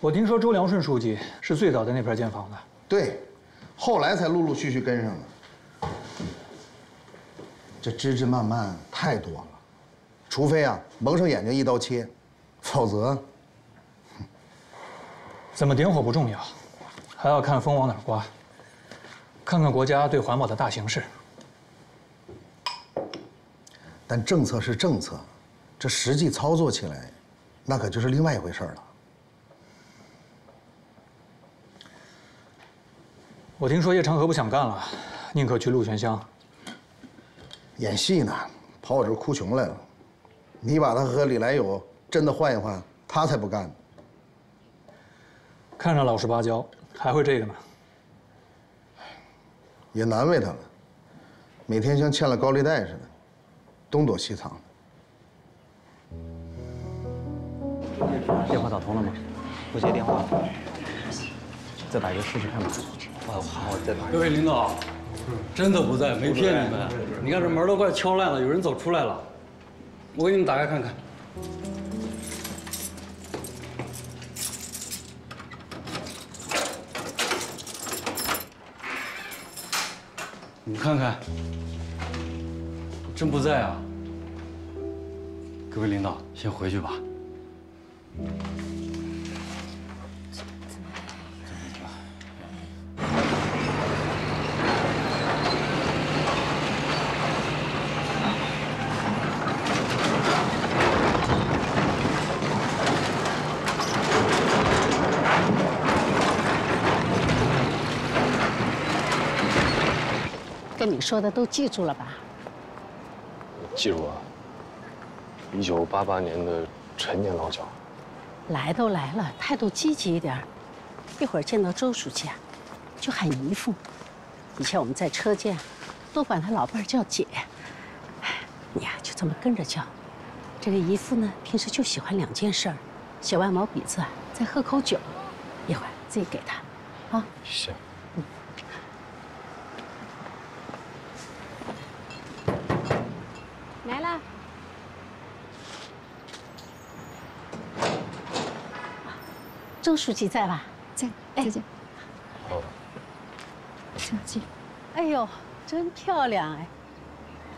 我听说周良顺书记是最早在那边建房的。对，后来才陆陆续续跟上的。这枝枝蔓蔓太多了，除非啊蒙上眼睛一刀切，否则，怎么点火不重要，还要看风往哪儿刮，看看国家对环保的大形势。但政策是政策，这实际操作起来，那可就是另外一回事了。我听说叶长河不想干了，宁可去陆泉乡演戏呢，跑我这儿哭穷来了。你把他和李来友真的换一换，他才不干呢。看着老实巴交，还会这个呢。也难为他了，每天像欠了高利贷似的，东躲西藏。电话打通了吗？不接电话，再打一个试试看吧。好，再打。各位领导，真的不在，没骗你们。你看这门都快敲烂了，有人走出来了。我给你们打开看看。你们看看，真不在啊！各位领导，先回去吧。跟你说的都记住了吧？记住了。1988年的陈年老角。来都来了，态度积极一点。一会儿见到周书记啊，就喊姨父。以前我们在车间，都管他老伴儿叫姐。你呀，就这么跟着叫。这个姨父呢，平时就喜欢2件事儿：写完毛笔字啊，再喝口酒。一会儿自己给他，啊。行。来了。周书记在吧？在，再见。好。小姐。哎呦，真漂亮哎！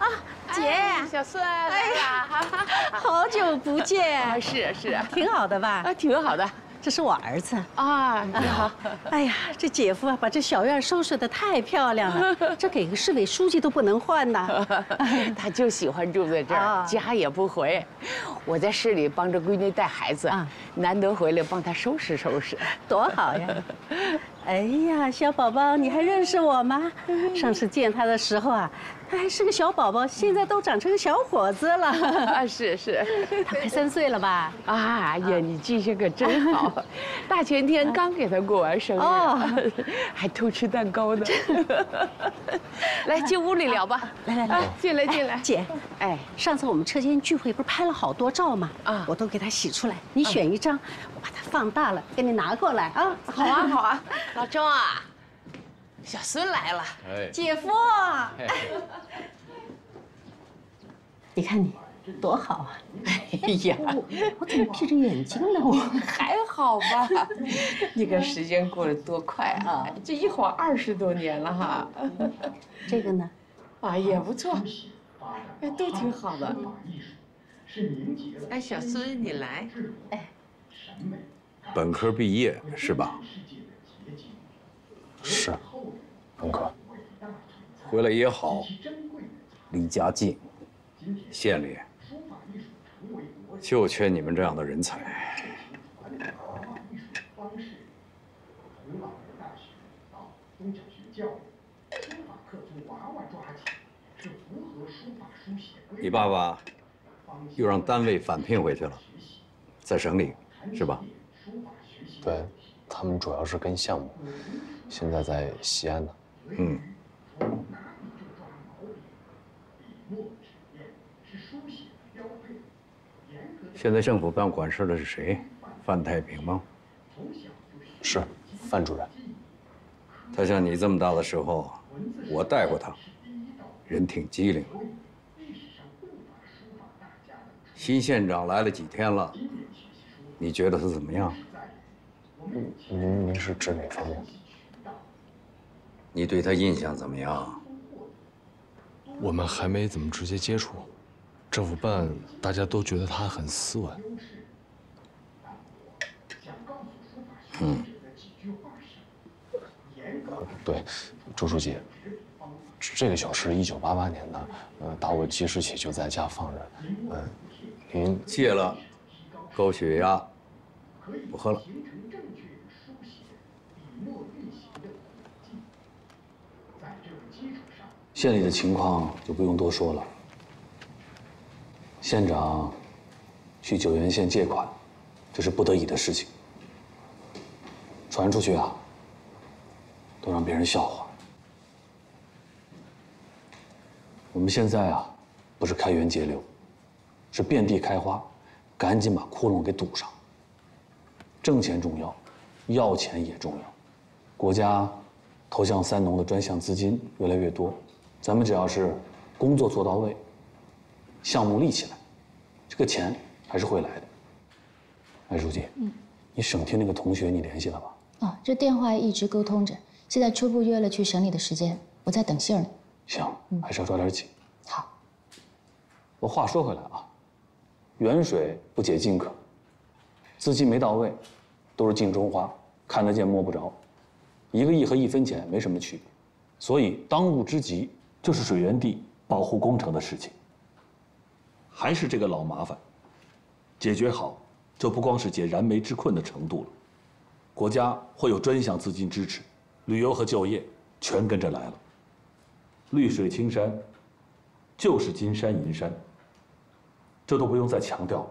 啊，姐，小孙来了，好久不见。啊，是，挺好的吧？啊，挺好的。这是我儿子啊，你好。哎呀，这姐夫啊，把这小院收拾得太漂亮了，这给个市委书记都不能换呐。他就喜欢住在这儿，家也不回。我在市里帮着闺女带孩子，难得回来帮她收拾收拾，多好呀！哎呀，小宝宝，你还认识我吗？上次见他的时候啊，他还是个小宝宝，现在都长成个小伙子了。啊，是，他快3岁了吧？啊呀，你记性可真好！大前天刚给他过完生日，还偷吃蛋糕呢。来，进屋里聊吧。来，进来。姐，哎，上次我们车间聚会不是拍了好多照吗？啊，我都给他洗出来，你选一张，我把它放大了，给你拿过来啊。好啊。老周啊，小孙来了。哎，姐夫，你看你多好啊！哎呀，我怎么闭着眼睛了？我还好吧？你看时间过得多快啊！这一晃20多年了哈。这个呢？啊，也不错，哎，都挺好的。哎，小孙，你来。哎，本科毕业是吧？是，本科。回来也好，离家近，县里就缺你们这样的人才。你爸爸又让单位返聘回去了，在省里是吧？对，他们主要是跟项目，现在在西安呢。嗯。现在政府办管事的是谁？范太平吗？是，范主任。他像你这么大的时候，我带过他，人挺机灵。新县长来了几天了，你觉得他怎么样？您是指哪方面？你对他印象怎么样？我们还没怎么直接接触，政府办大家都觉得他很斯文。对，周书记，这个酒是1988年的，打我记事起就在家放着，您戒了，高血压，不喝了。县里的情况就不用多说了。县长去九原县借款，这是不得已的事情。传出去啊，都让别人笑话。我们现在啊，不是开源节流，是遍地开花，赶紧把窟窿给堵上。挣钱重要，要钱也重要。国家投向三农的专项资金越来越多，咱们只要是工作做到位，项目立起来，这个钱还是会来的。艾书记，你省厅那个同学你联系了吧？哦，这电话一直沟通着，现在初步约了去省里的时间，我在等信儿呢。行，还是要抓点紧。好。我话说回来啊，远水不解近渴，资金没到位，都是镜中花，看得见摸不着。1个亿和1分钱没什么区别，所以当务之急就是水源地保护工程的事情。还是这个老麻烦，解决好就不光是解燃眉之困的程度了，国家会有专项资金支持，旅游和就业全跟着来了。绿水青山就是金山银山，这都不用再强调了。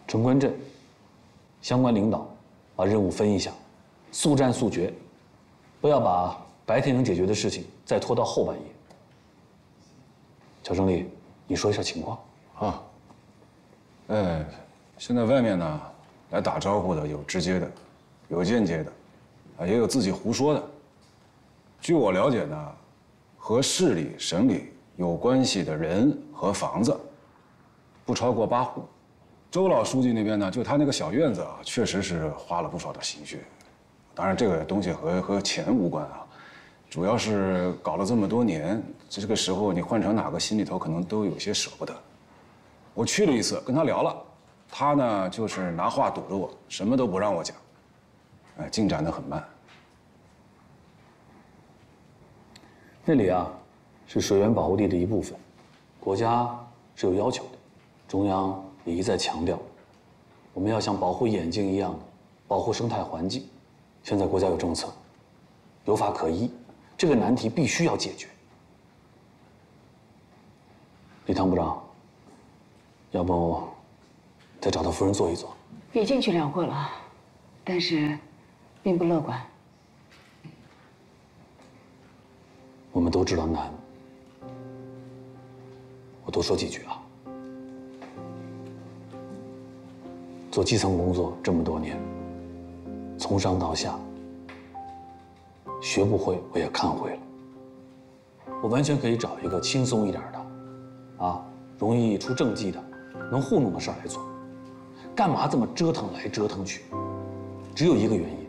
城关镇相关领导把任务分一下，速战速决，不要把白天能解决的事情再拖到后半夜。乔胜利，你说一下情况啊。现在外面呢来打招呼的有直接的，有间接的，也有自己胡说的。据我了解呢，和市里、省里有关系的人和房子不超过8户。周老书记那边呢，就他那个小院子啊，确实是花了不少的心血。当然，这个东西和钱无关啊，主要是搞了这么多年，这个时候你换成哪个心里头可能都有些舍不得。我去了一次，跟他聊了，他呢就是拿话堵着我，什么都不让我讲，进展得很慢。那里啊，是水源保护地的一部分，国家是有要求的，中央也一再强调，我们要像保护眼睛一样的保护生态环境。现在国家有政策，有法可依，这个难题必须要解决。李唐部长，要不再找他夫人坐一坐？已经去聊过了，但是并不乐观。我们都知道难，我多说几句啊。做基层工作这么多年，从上到下，学不会我也看会了。我完全可以找一个轻松一点的，容易出政绩的，能糊弄的事儿来做。干嘛这么折腾来折腾去？只有一个原因，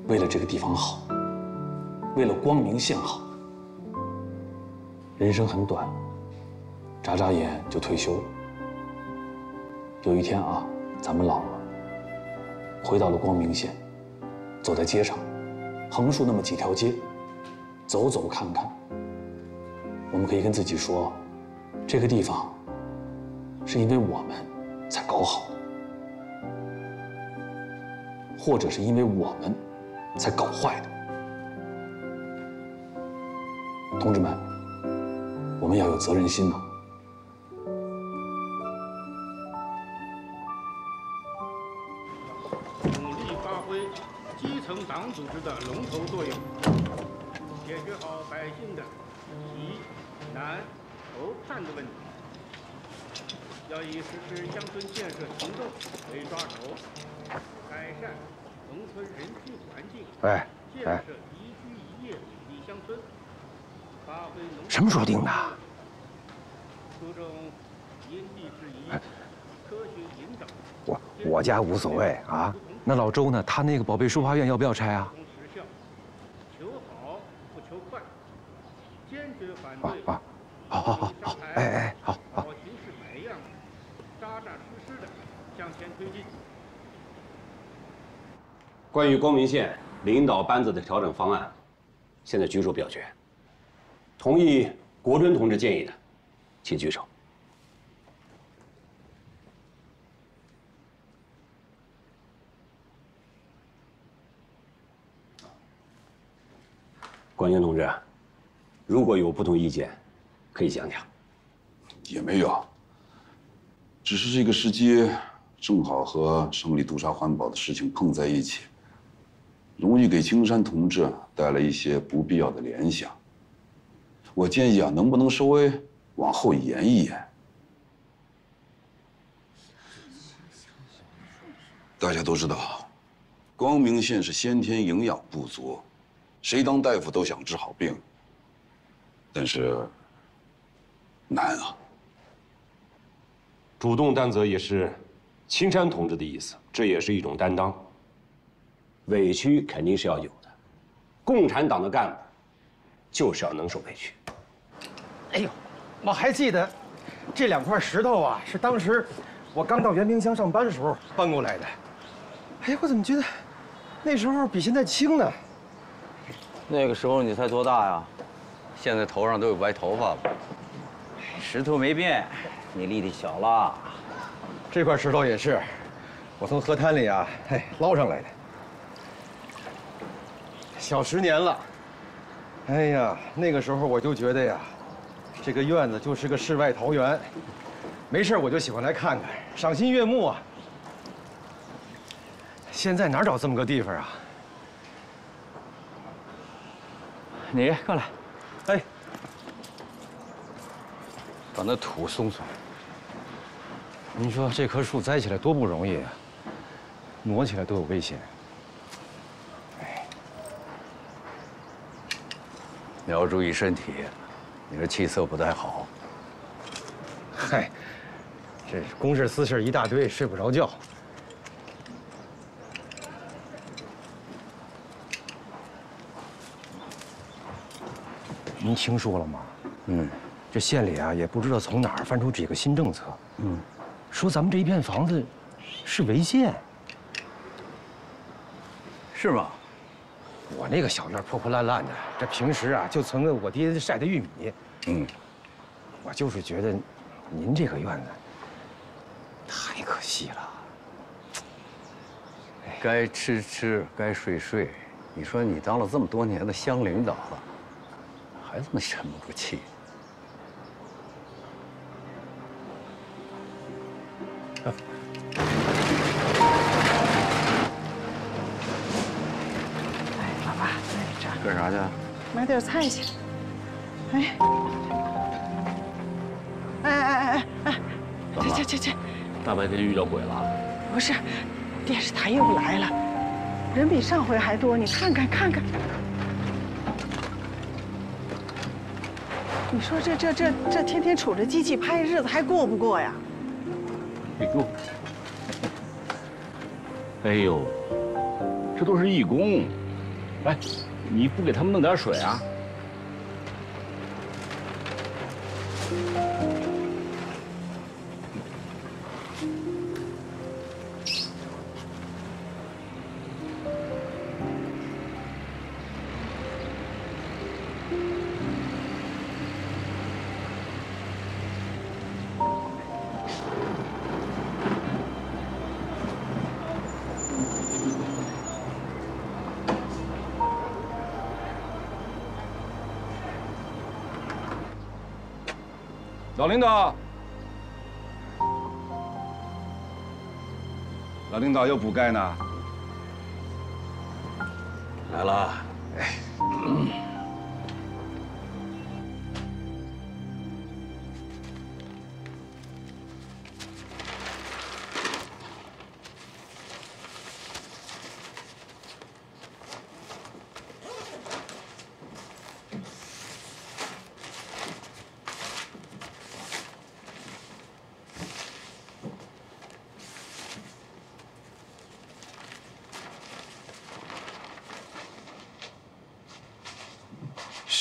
为了这个地方好，为了光明县好。人生很短，眨眨眼就退休了。有一天啊，咱们老了，回到了光明县，走在街上，横竖那么几条街，走走看看，我们可以跟自己说，这个地方是因为我们才搞好的，或者是因为我们才搞坏的。同志们，我们要有责任心呐。基层党组织的龙头作用，解决好百姓的急难愁盼的问题。要以实施乡村建设行动为抓手，改善农村人居环境，建设宜居宜业美丽乡村，发挥农什么时候定的？注重我家无所谓啊。那老周呢？他那个宝贝书画院要不要拆啊？求好不求快，坚决反对。好，哎，好。形势摆样，扎扎实实的向前推进。关于光明县领导班子的调整方案，现在举手表决。同意国珍同志建议的，请举手。关云同志，如果有不同意见，可以讲讲。也没有，只是这个时机正好和省里督察环保的事情碰在一起，容易给青山同志带来一些不必要的联想。我建议啊，能不能稍微往后延一延？大家都知道，光明县是先天营养不足，谁当大夫都想治好病，但是难啊。主动担责也是青山同志的意思，这也是一种担当。委屈肯定是要有的，共产党的干部就是要能受委屈。哎呦，我还记得这2块石头啊，是当时我刚到圆明乡上班的时候搬过来的。哎，我怎么觉得那时候比现在轻呢？那个时候你才多大呀？现在头上都有白头发了。石头没变，你力气小了。这块石头也是，我从河滩里啊，捞上来的。小10年了。哎呀，那个时候我就觉得呀，这个院子就是个世外桃源，没事我就喜欢来看看，赏心悦目啊。现在哪找这么个地方啊？你过来，哎，把那土松松。您说这棵树栽起来多不容易啊，挪起来都有危险。你要注意身体，你这气色不太好。嗨，这公事私事一大堆，睡不着觉。您听说了吗？这县里啊，也不知道从哪儿翻出几个新政策。说咱们这一片房子是违建。是吗？我那个小院破破烂烂的，这平时啊就存着我爹晒的玉米。我就是觉得，您这个院子太可惜了。该吃吃，该睡睡。你说你当了这么多年的乡领导了，还这么沉不住气。干啥去？买点菜去。这，大白天遇到鬼了？不是，电视台又来了，人比上回还多，你看看。你说这天天杵着机器拍，日子还过不过呀？哎呦，这都是义工。哎，你不给他们弄点水啊？老领导，老领导又补钙呢？来了。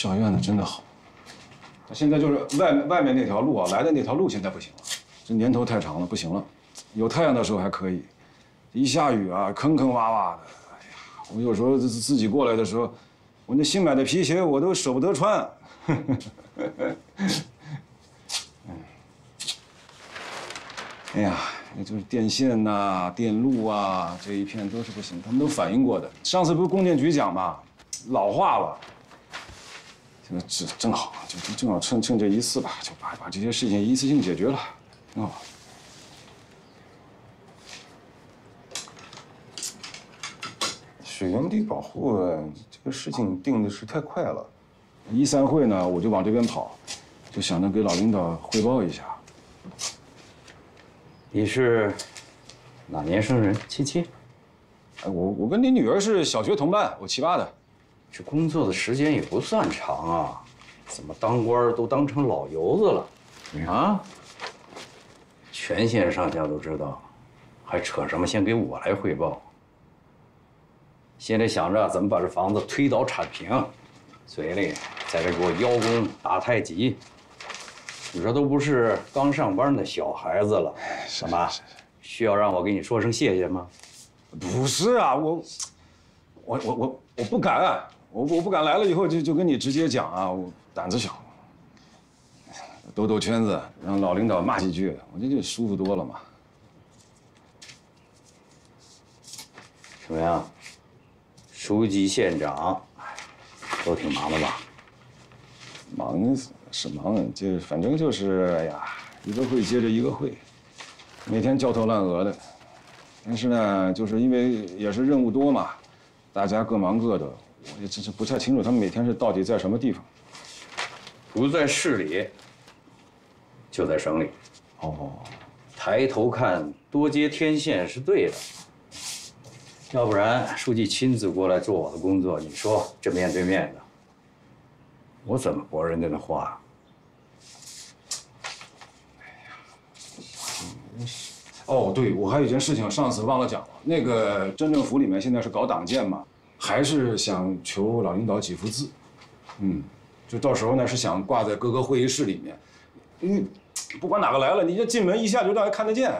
小院子真的好。现在就是外面那条路啊，来的那条路现在不行了，这年头太长了，不行了。有太阳的时候还可以，一下雨啊，坑坑洼洼的。哎呀，我有时候自己过来的时候，我那新买的皮鞋我都舍不得穿。哎呀，那就是电线呐、电路啊，这一片都是不行，他们都反映过的。上次不是供电局讲嘛，老化了。现在正好，就正好趁这一次吧，就把这些事情一次性解决了，挺好。水源地保护这个事情定的是太快了，13会呢，我就往这边跑，就想着给老领导汇报一下。你是哪年生人？77？哎，我跟你女儿是小学同班，我78的。这工作的时间也不算长啊，怎么当官都当成老油子了？啊？全县上下都知道，还扯什么先给我来汇报？现在想着怎么把这房子推倒铲平，嘴里在这给我邀功打太极。你这都不是刚上班的小孩子了，怎么需要让我给你说声谢谢吗？不是啊，我不敢，我不敢来了以后就跟你直接讲啊，我胆子小，兜圈子，让老领导骂几句，我这就舒服多了嘛。怎么样，书记、县长都挺忙的吧？忙是忙，就反正就是哎呀，一个会接着一个会，每天焦头烂额的。但是呢，就是因为也是任务多嘛，大家各忙各的，我也真是不太清楚他们每天是到底在什么地方。不在市里，就在省里。哦，抬头看，多接天线是对的。要不然书记亲自过来做我的工作，你说这面对面的，我怎么驳人家的话？哦，对，我还有一件事情上次忘了讲了，那个镇政府里面现在是搞党建嘛，还是想求老领导几幅字，就到时候呢是想挂在各个会议室里面，因为不管哪个来了，你这进门一下就让人看得见。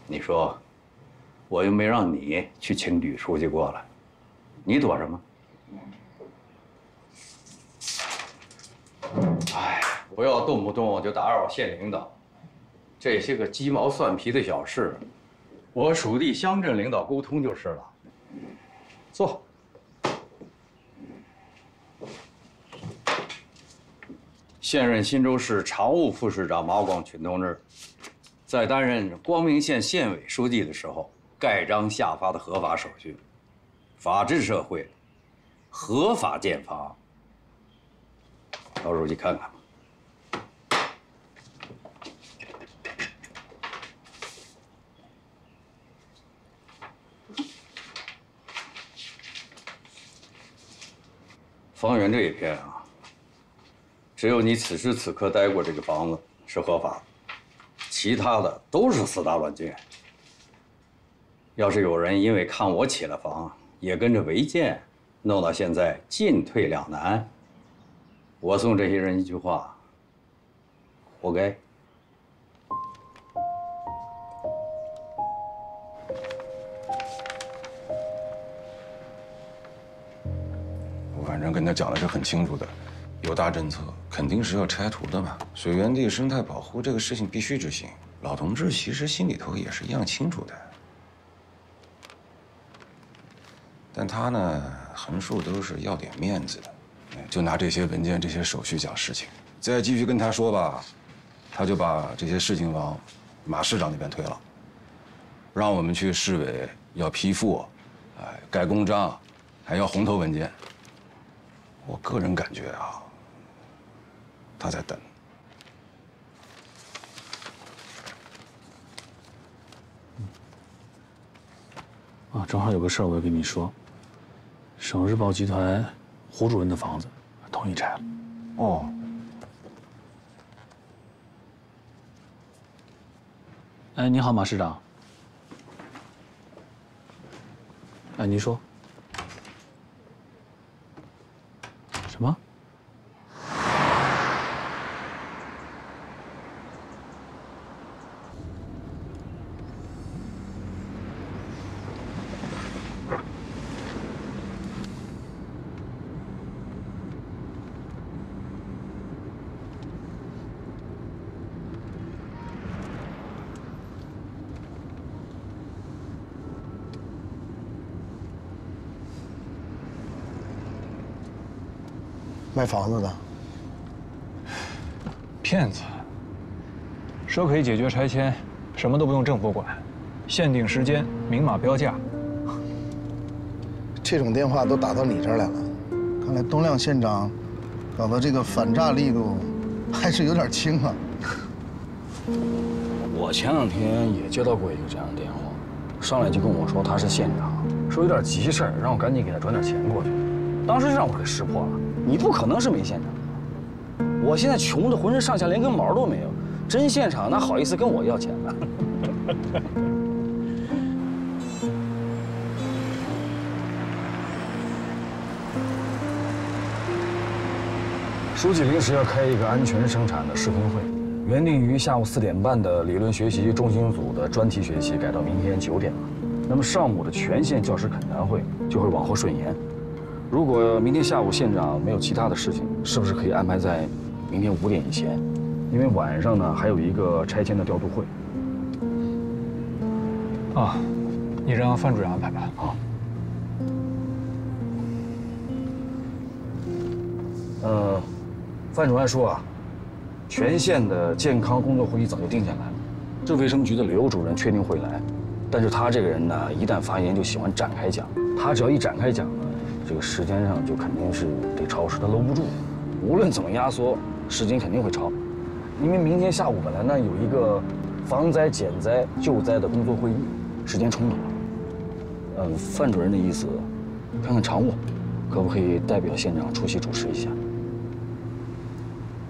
你说，我又没让你去请吕书记过来，你躲什么？哎，不要动不动就打扰县领导。这些个鸡毛蒜皮的小事，我属地乡镇领导沟通就是了。坐。现任忻州市常务副市长马广群同志，在担任光明县县委书记的时候，盖章下发的合法手续。法治社会，合法建房。老书记看看吧。方圆这一片啊，只有你此时此刻待过这个房子是合法的，其他的都是私搭乱建。要是有人因为看我起了房，也跟着违建，弄到现在进退两难，我送这些人一句话：活该。反正跟他讲的是很清楚的，有大政策肯定是要拆除的嘛。水源地生态保护这个事情必须执行，老同志其实心里头也是一样清楚的。但他呢，横竖都是要点面子的，就拿这些文件、这些手续讲事情。再继续跟他说吧，他就把这些事情往马市长那边推了，让我们去市委要批复，盖公章，还要红头文件。我个人感觉啊，他在等。啊，正好有个事儿我要跟你说，省日报集团胡主任的房子同意拆了。哦。哎，你好，马市长。哎，您说。什么？卖房子的。骗子。说可以解决拆迁，什么都不用政府管，限定时间，明码标价。这种电话都打到你这儿来了，看来东亮县长搞的这个反诈力度还是有点轻啊。我前2天也接到过一个这样的电话，上来就跟我说他是县长，说有点急事儿，让我赶紧给他转点钱过去。当时就让我给识破了，你不可能是梅县长，我现在穷的浑身上下连根毛都没有，真县长哪好意思跟我要钱呢？书记临时要开一个安全生产的视频会，原定于下午4点半的理论学习中心组的专题学习改到明天9点了。那么上午的全县教师恳谈会就会往后顺延。如果明天下午县长没有其他的事情，是不是可以安排在明天5点以前？因为晚上呢还有一个拆迁的调度会。啊，你让范主任安排吧。好。范主任说啊，全县的健康工作会议早就定下来了，市卫生局的刘主任确定会来，但是他这个人呢，一旦发言就喜欢展开讲，他只要一展开讲呢，这个时间上就肯定是得超时，他搂不住，无论怎么压缩，时间肯定会超，因为明天下午本来呢有一个防灾减灾救灾的工作会议，时间冲突了。范主任的意思，看看常务，可不可以代表县长出席主持一下？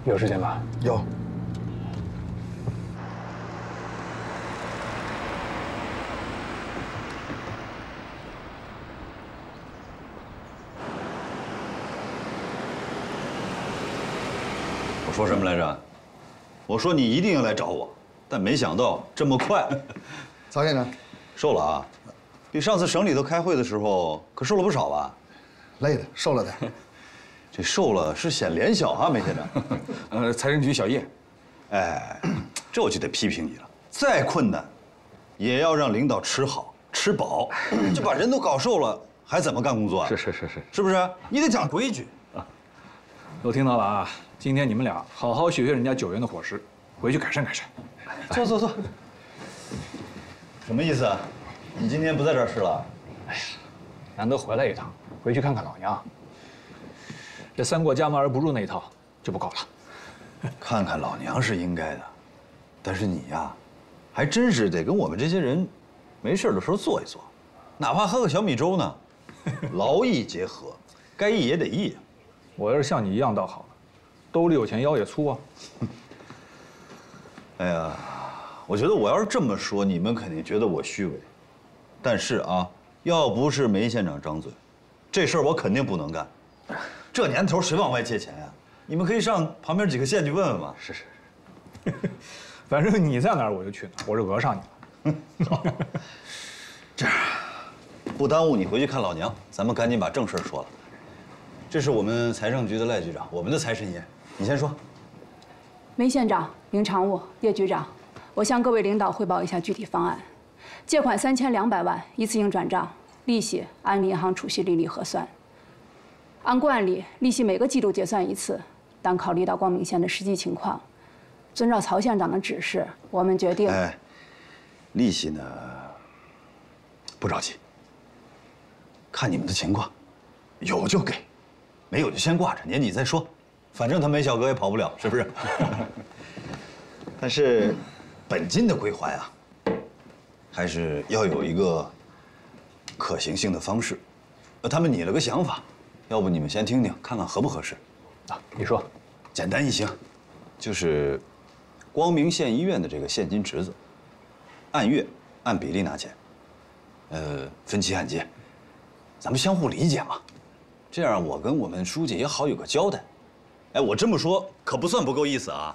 有时间吧？有。我说什么来着？我说你一定要来找我，但没想到这么快。曹县长，瘦了啊，比上次省里头开会的时候可瘦了不少吧？累了，瘦了点。这瘦了是显脸小啊，梅县长。财政局小叶，哎，这我就得批评你了。再困难，也要让领导吃好吃饱。这把人都搞瘦了，还怎么干工作啊？是，是不是？你得讲规矩啊。都听到了啊，今天你们俩好好学学人家9员的伙食，回去改善改善。坐。什么意思啊？你今天不在这儿吃了？哎呀，难得回来一趟，回去看看老娘。这3过家门而不入那一套就不够了。看看老娘是应该的，但是你呀，还真是得跟我们这些人没事的时候坐一坐，哪怕喝个小米粥呢。劳逸结合，该义也得义。我要是像你一样倒好了，兜里有钱腰也粗啊。哎呀，我觉得我要是这么说，你们肯定觉得我虚伪。但是啊，要不是梅县长张嘴，这事儿我肯定不能干。这年头谁往外借钱呀？你们可以上旁边几个县去问问嘛。是，反正你在哪儿我就去哪儿，我是讹上你了。这样，不耽误你回去看老娘，咱们赶紧把正事说了。这是我们财政局的赖局长，我们的财神爷，你先说。梅县长、林常务、叶局长，我向各位领导汇报一下具体方案。借款3200万，一次性转账，利息按银行储蓄利率核算。按惯例，利息每个季度结算一次，但考虑到光明县的实际情况，遵照曹县长的指示，我们决定。哎，利息呢？不着急，看你们的情况，有就给，没有就先挂着，年底再说，反正他梅小哥也跑不了，是不是？但是，本金的归还啊，还是要有一个可行性的方式。他们拟了个想法。要不你们先听听，看看合不合适？啊，你说，简单易行，就是光明县医院的这个现金池子，按月按比例拿钱，分期按揭，咱们相互理解嘛，这样我跟我们书记也好有个交代。哎，我这么说可不算不够意思啊。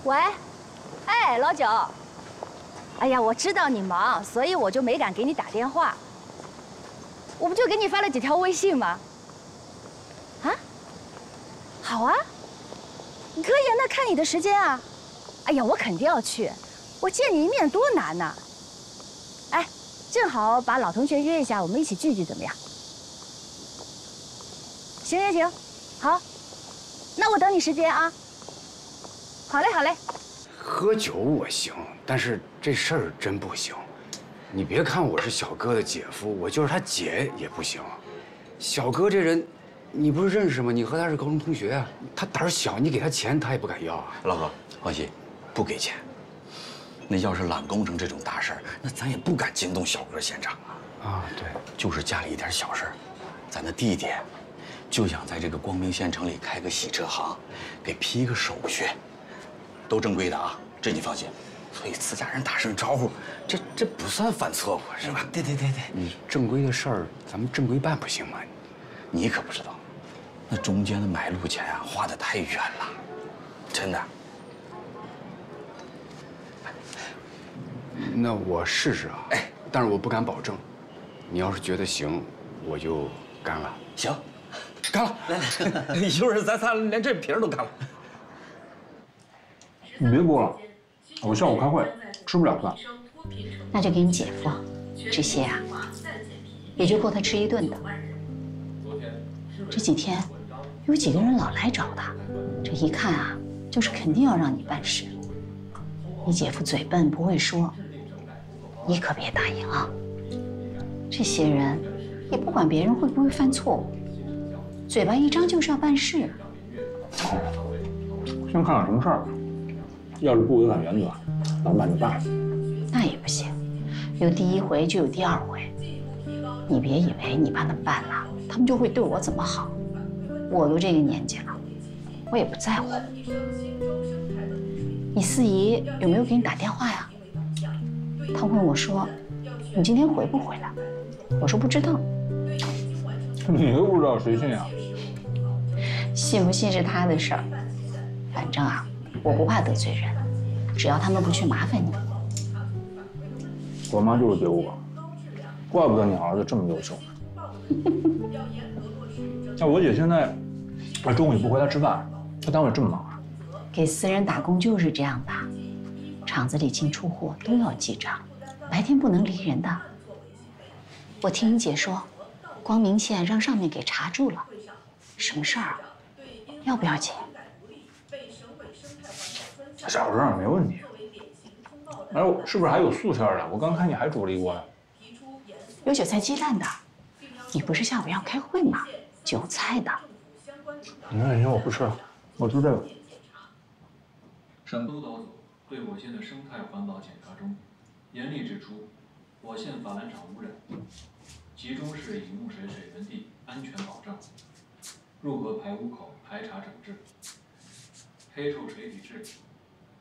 喂，哎，老九，哎呀，我知道你忙，所以我就没敢给你打电话。我不就给你发了几条微信吗？啊，好啊，你可以让他看你的时间啊！哎呀，我肯定要去，我见你一面多难呐！哎，正好把老同学约一下，我们一起聚聚，怎么样？行行行，好，那我等你时间啊。好嘞，好嘞。喝酒我行，但是这事儿真不行。你别看我是小哥的姐夫，我就是他姐也不行。小哥这人，你不是认识吗？你和他是高中同学啊。他胆儿小，你给他钱他也不敢要啊。老何，放心，不给钱。那要是揽工程这种大事儿，那咱也不敢惊动小哥县长啊。啊，对，就是家里一点小事儿，咱的弟弟就想在这个光明县城里开个洗车行，给批个手续，都正规的啊，这你放心。所以自家人打声招呼，这不算犯错误是吧？对，你正规的事儿咱们正规办不行吗？你可不知道，那中间的买路钱啊，花得太远了，真的。那我试试啊，哎，但是我不敢保证。你要是觉得行，我就干了。行，干了，来，一会儿咱仨连这瓶都干了。你别播了，我下午开会，吃不了饭。那就给你姐夫，这些啊，也就够他吃一顿的。这几天有几个人老来找他，这一看啊，就是肯定要让你办事。你姐夫嘴笨不会说，你可别答应啊。这些人也不管别人会不会犯错误，嘴巴一张就是要办事。先看看什么事儿吧，要是不违反原则，咱办就办。那也不行，有第一回就有第二回。你别以为你帮他们办了，他们就会对我怎么好。我都这个年纪了，我也不在乎。你四姨有没有给你打电话呀？她问我说，你今天回不回来？我说不知道。你都不知道谁信啊？信不信是他的事儿，反正啊，我不怕得罪人，只要他们不去麻烦你。我妈就是觉悟吧，怪不得你儿子这么优秀。那我姐现在中午也不回来吃饭，她单位这么忙啊？给私人打工就是这样的，厂子里进出货都要记账，白天不能离人的。我听你姐说，光明县让上面给查住了，什么事儿啊？要不要紧？小事没问题。哎，是不是还有素馅的？我刚看你还煮了一锅呀。有韭菜鸡蛋的，你不是下午要开会吗？韭菜的。行，我不吃了，我吃这个。省督导组对我县的生态环保检查中，严厉指出，我县法兰厂污染，集中式饮用水水源地安全保障，入河排污口排查整治，黑臭水体治理，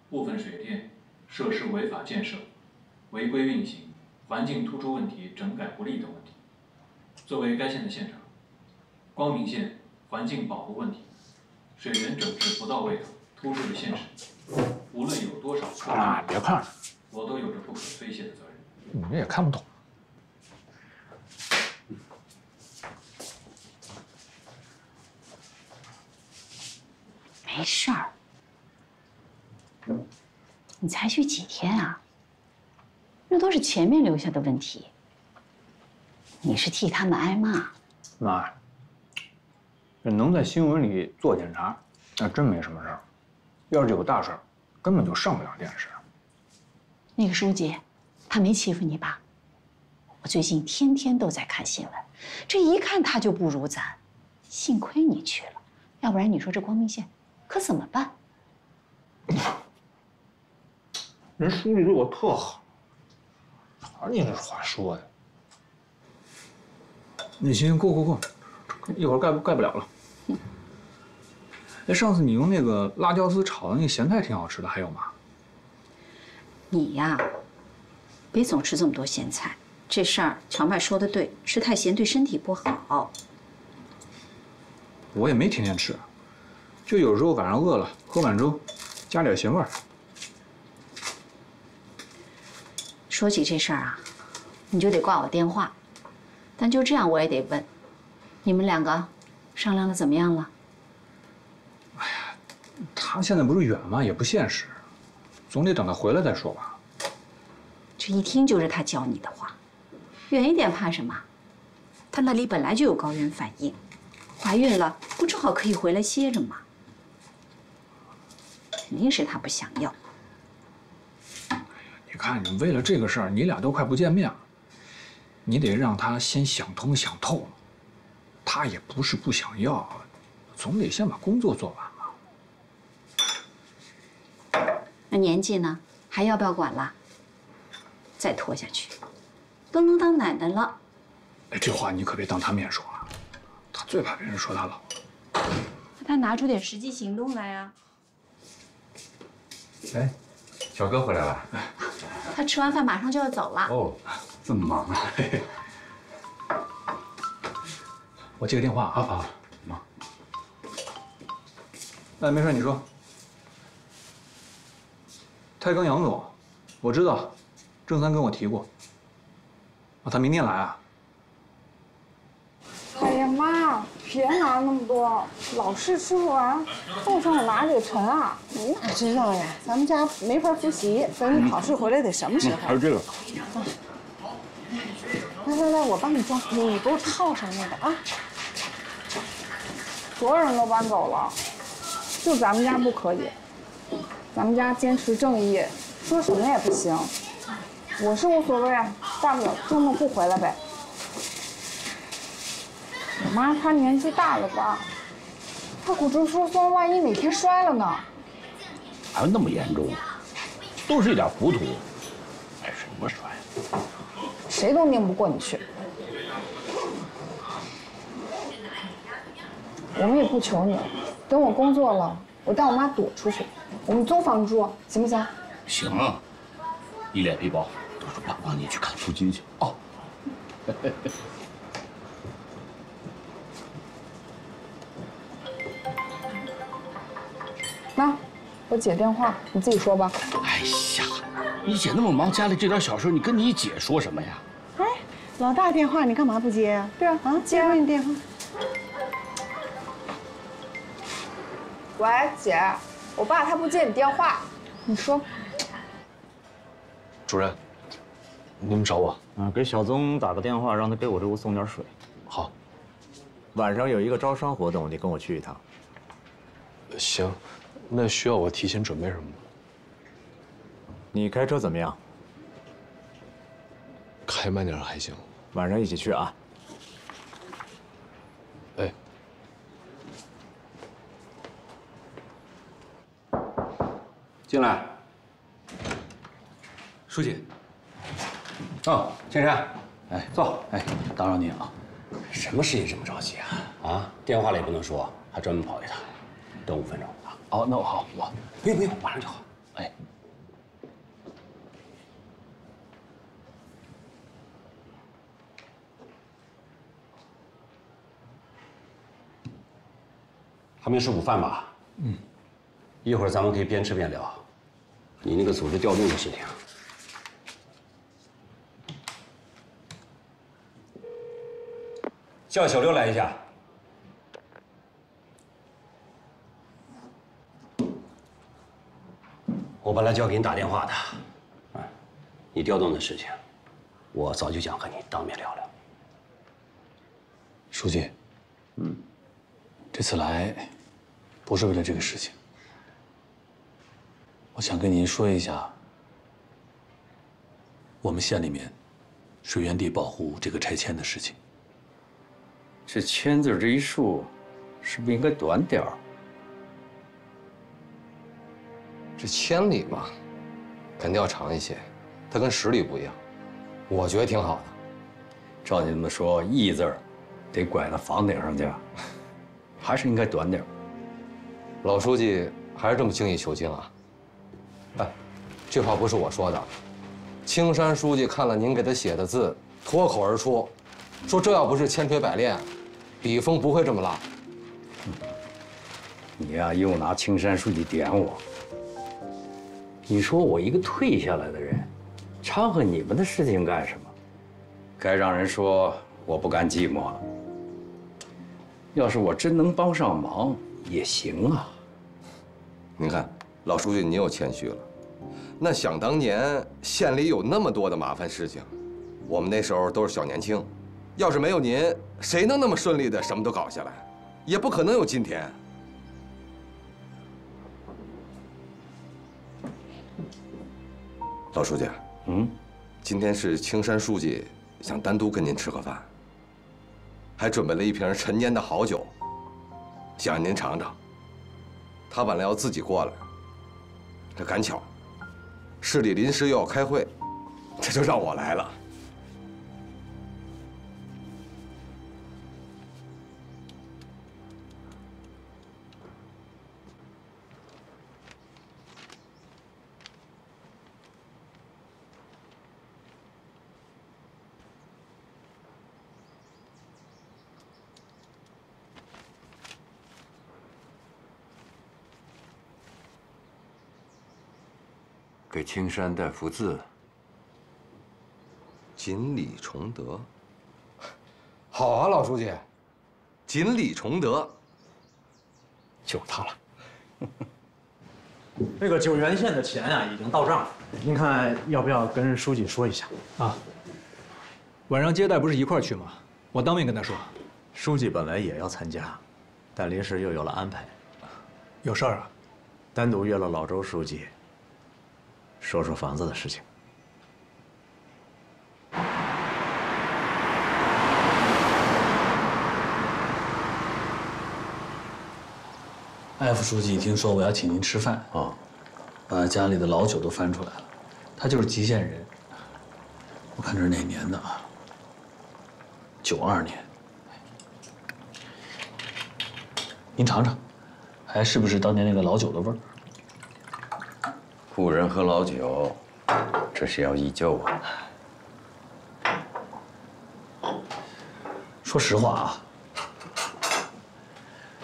部分水电设施违法建设、违规运行、环境突出问题整改不力等问题。作为该县的县长，光明县环境保护问题、水源整治不到位等突出的现实，无论有多少错误，别看了，我都有着不可推卸的责任。你们也看不懂。没事儿，你才去几天啊？那都是前面留下的问题。你是替他们挨骂。妈，这能在新闻里做检查，那真没什么事儿。要是有大事儿，根本就上不了电视。那个书记，他没欺负你吧？我最近天天都在看新闻，这一看他就不如咱。幸亏你去了，要不然你说这光明县可怎么办？人书记对我特好，哪你这话说的？那行，够，一会儿盖不了了。哎，上次你用那个辣椒丝炒的那个咸菜挺好吃的，还有吗？你呀，别总吃这么多咸菜。这事儿乔麦说的对，吃太咸对身体不好。我也没天天吃，就有时候晚上饿了喝碗粥，加点咸味儿。说起这事儿啊，你就得挂我电话。但就这样，我也得问，你们两个商量的怎么样了？他他现在不是远吗？也不现实，总得等他回来再说吧。这一听就是他教你的话，远一点怕什么？他那里本来就有高原反应，怀孕了不正好可以回来歇着吗？肯定是他不想要。你看，你为了这个事儿，你俩都快不见面了，你得让他先想通想透。他也不是不想要，总得先把工作做完嘛。那年纪呢，还要不要管了？再拖下去，都能当奶奶了。哎，这话你可别当他面说啊，他最怕别人说他老。他拿出点实际行动来啊！哎，小哥回来了。他吃完饭马上就要走了。哦，这么忙啊？嘿嘿。我接个电话啊。好，忙。哎，没事，你说。太庚杨总，我知道，郑三跟我提过。啊，他明天来啊？哎呀妈，别拿那么多，老是吃不完，路上我拿着也沉啊。你哪知道呀？咱们家没法复习，等你考试回来得什么时候？还有这个。来，我帮你装，你给我套上那个啊。所有人都搬走了，就咱们家不可以。咱们家坚持正义，说什么也不行。我是无所谓啊，大不了周末不回来呗。我妈她年纪大了吧，她骨质疏松，万一哪天摔了呢？还有那么严重？都是一点糊涂，还什么摔？谁都拧不过你去。我们也不求你了，等我工作了，我带我妈躲出去，我们租房住，行不行？行，你脸皮薄，到时候爸帮你去看腹肌去哦。妈，我姐电话，你自己说吧。哎呀，你姐那么忙，家里这点小事，你跟你姐说什么呀？哎，老大电话你干嘛不接呀？对啊，接你电话。喂，姐，我爸他不接你电话，你说。主任，你们找我？给小宗打个电话，让他给我这屋送点水。好。晚上有一个招商活动，你跟我去一趟。行，那需要我提前准备什么吗？你开车怎么样？开慢点还行。晚上一起去啊。哎。进来。书记。哦，青山，哎，坐。哎，打扰您啊。什么事情这么着急啊？啊，电话里也不能说，还专门跑一趟，等5分钟啊。哦，那我好，我不用，马上就好。哎。还没吃午饭吧？嗯。一会儿咱们可以边吃边聊。你那个组织调动的事情。叫小刘来一下。我本来就要给你打电话的，你调动的事情，我早就想和你当面聊聊。书记，这次来不是为了这个事情，我想跟您说一下，我们县里面水源地保护这个拆迁的事情。这签字这一竖，是不是应该短点儿？这千里嘛，肯定要长一些，它跟10里不一样，我觉得挺好的。照你这么说，义字得拐到房顶上去，还是应该短点儿。老书记还是这么精益求精啊？哎，这话不是我说的，青山书记看了您给他写的字，脱口而出，说这要不是千锤百炼，笔锋不会这么辣。你呀，又拿青山书记点我。你说我一个退下来的人，掺和你们的事情干什么？该让人说我不甘寂寞了。要是我真能帮上忙也行啊。您看，老书记您又谦虚了。那想当年县里有那么多的麻烦事情，我们那时候都是小年轻，要是没有您，谁能那么顺利的什么都搞下来？也不可能有今天。老书记，今天是青山书记想单独跟您吃个饭，还准备了一瓶陈年的好酒，想让您尝尝。他本来要自己过来，这赶巧，市里临时又要开会，这就让我来了。给青山带幅字，锦鲤崇德。好啊，老书记，锦鲤崇德，就是他了。那个九原县的钱啊，已经到账了，您看要不要跟书记说一下啊？晚上接待不是一块儿去吗？我当面跟他说。书记本来也要参加，但临时又有了安排。有事儿啊？单独约了老周书记，说说房子的事情。艾副书记听说我要请您吃饭啊，把家里的老酒都翻出来了。他就是吉县人，我看这是哪年的啊？92年。您尝尝，还是不是当年那个老酒的味儿？故人喝老酒，这是要忆旧啊。说实话啊，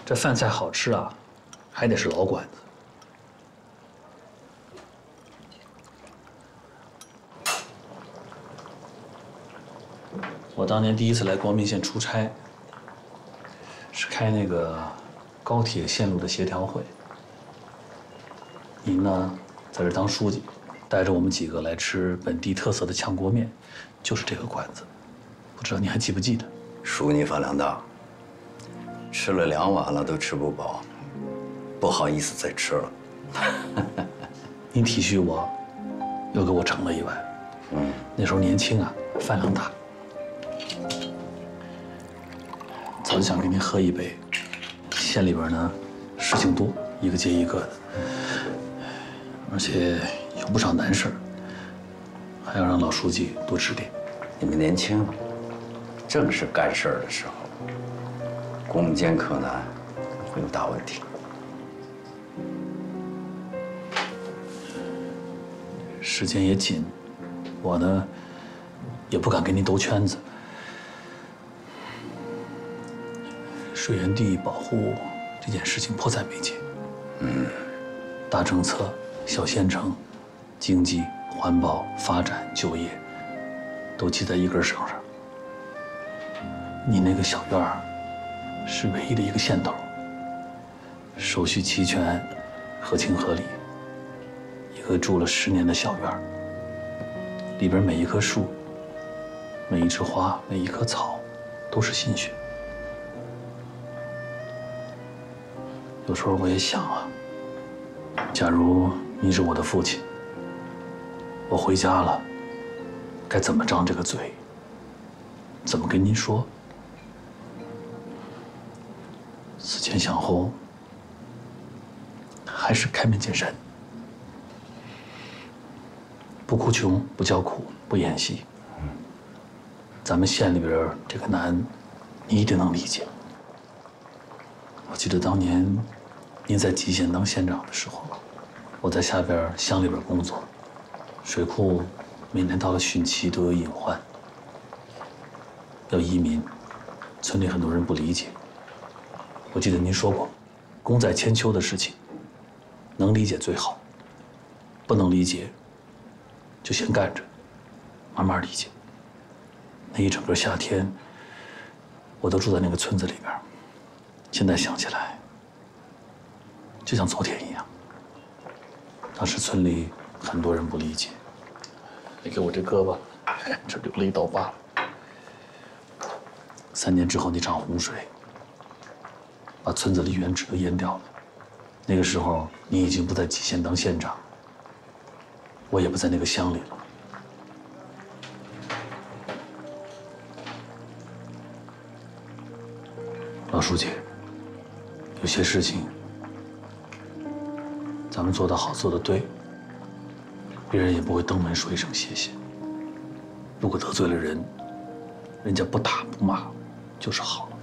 这饭菜好吃啊，还得是老馆子。我当年第一次来光明县出差，是开那个高铁线路的协调会。您呢，在这当书记，带着我们几个来吃本地特色的炝锅面，就是这个馆子。不知道您还记不记得？叔，你饭量大，吃了2碗了都吃不饱，不好意思再吃了。您体恤我，又给我盛了1碗。那时候年轻啊，饭量大。早就想跟您喝一杯。县里边呢，事情多，一个接一个的，而且有不少难事儿，还要让老书记多指点。你们年轻，正是干事儿的时候，攻坚克难，会有大问题。时间也紧，我呢，也不敢跟您兜圈子。水源地保护这件事情迫在眉睫。大政策、小县城、经济、环保、发展、就业，都系在一根绳上。你那个小院儿，是唯一的一个线头，手续齐全，合情合理。一个住了10年的小院儿，里边每一棵树、每一枝花、每一棵草，都是心血。有时候我也想啊，假如你是我的父亲，我回家了，该怎么张这个嘴？怎么跟您说？思前想后，还是开门见山，不哭穷，不叫苦，不演戏。咱们县里边这个难，你一定能理解。我记得当年您在蓟县当县长的时候，我在下边乡里边工作，水库每年到了汛期都有隐患，要移民，村里很多人不理解。我记得您说过，功在千秋的事情，能理解最好，不能理解就先干着，慢慢理解。那一整个夏天，我都住在那个村子里边。现在想起来，就像昨天一样。当时村里很多人不理解。你给我这胳膊，这留了一道疤。3年之后那场洪水，把村子里原址都淹掉了。那个时候你已经不在蓟县当县长，我也不在那个乡里了。老书记，有些事情咱们做得好，做得对，别人也不会登门说一声谢谢。如果得罪了人，人家不打不骂，就是好了。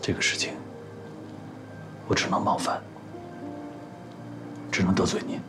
这个事情，我只能冒犯，只能得罪您。